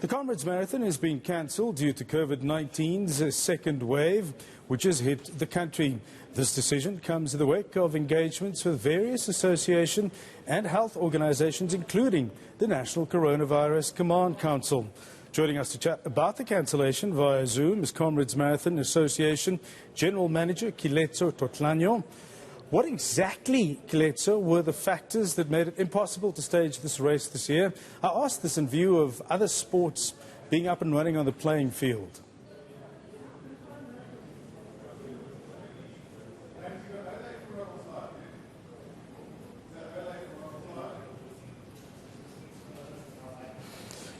The Comrades Marathon has been cancelled due to COVID-19's second wave, which has hit the country. This decision comes in the wake of engagements with various association and health organizations, including the National Coronavirus Command Council. Joining us to chat about the cancellation via Zoom is Comrades Marathon Association General Manager Keletso Totlhanyo. What exactly, Keletso, were the factors that made it impossible to stage this race this year? I asked this in view of other sports being up and running on the playing field.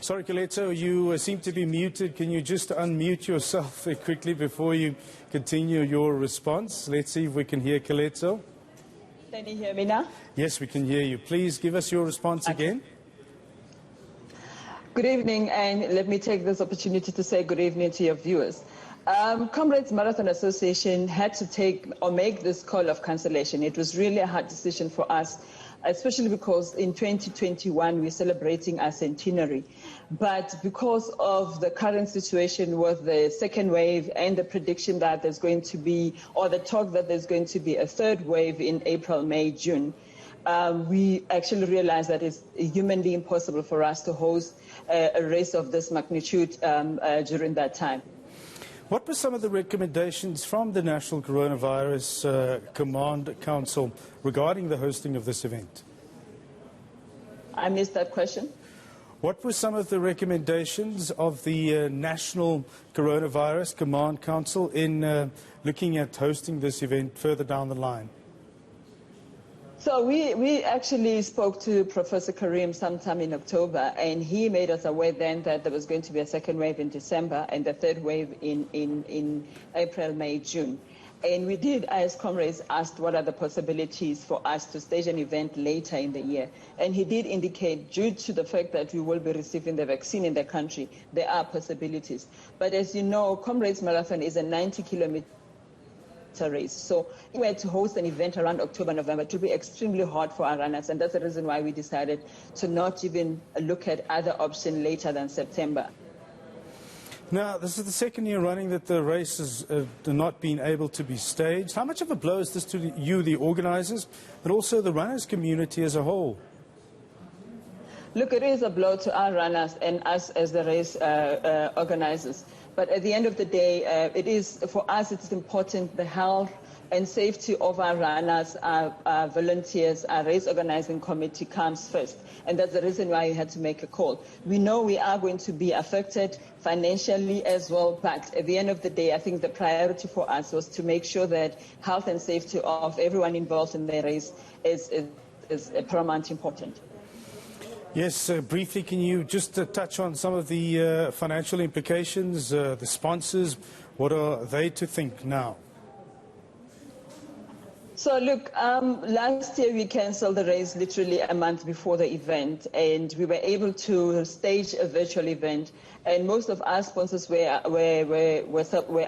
Sorry, Keletso, you seem to be muted. Can you just unmute yourself quickly before you continue your response? Let's see if we can hear Keletso. Can you hear me now? Yes, we can hear you. Please give us your response again. Good evening, and let me take this opportunity to say good evening to your viewers. Comrades Marathon Association had to make this call of cancellation. It was really a hard decision for us, especially because in 2021 we're celebrating our centenary. But because of the current situation with the second wave and the prediction that there's going to be, or the talk that there's going to be a third wave in April, May, June, we actually realized that it's humanly impossible for us to host a race of this magnitude during that time. What were some of the recommendations from the National Coronavirus Command Council regarding the hosting of this event? I missed that question. What were some of the recommendations of the National Coronavirus Command Council in looking at hosting this event further down the line? So we actually spoke to Professor Karim sometime in October, and he made us aware then that there was going to be a second wave in December and the third wave in April, May, June. And we did, as comrades, asked what are the possibilities for us to stage an event later in the year. And he did indicate, due to the fact that we will be receiving the vaccine in the country, there are possibilities. But as you know, Comrades Marathon is a 90-kilometer race. So if we were to host an event around October, November, it would be extremely hard for our runners. And that's the reason why we decided to not even look at other options later than September. Now, this is the second year running that the race has not been able to be staged. How much of a blow is this to you, the organizers, but also the runners community as a whole? Look, it is a blow to our runners and us as the race organizers. But at the end of the day, for us, it's important the health and safety of our runners, our volunteers, our race organizing committee comes first. And that's the reason why we had to make a call. We know we are going to be affected financially as well, but at the end of the day, I think the priority for us was to make sure that health and safety of everyone involved in the race is paramount important. Yes, briefly, can you just touch on some of the financial implications, the sponsors? What are they to think now? So look, last year we cancelled the race literally a month before the event, and we were able to stage a virtual event. And most of our sponsors were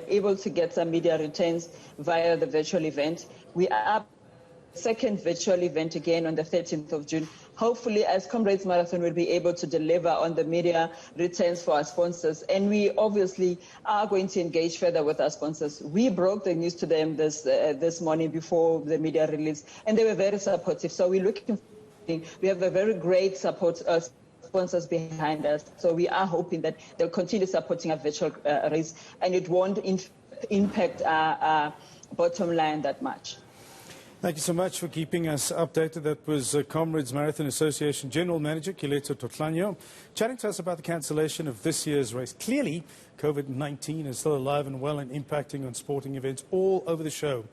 able to get some media returns via the virtual event. We are second virtual event again on the 13th of June. Hopefully, as Comrades Marathon, will be able to deliver on the media returns for our sponsors. And we obviously are going to engage further with our sponsors. We broke the news to them this morning before the media release, and they were very supportive. So we have a very great support sponsors behind us. So we are hoping that they'll continue supporting our virtual race, and it won't impact our bottom line that much. Thank you so much for keeping us updated. That was Comrades Marathon Association General Manager Keletso Totlhanyo chatting to us about the cancellation of this year's race. Clearly, COVID-19 is still alive and well and impacting on sporting events all over the show.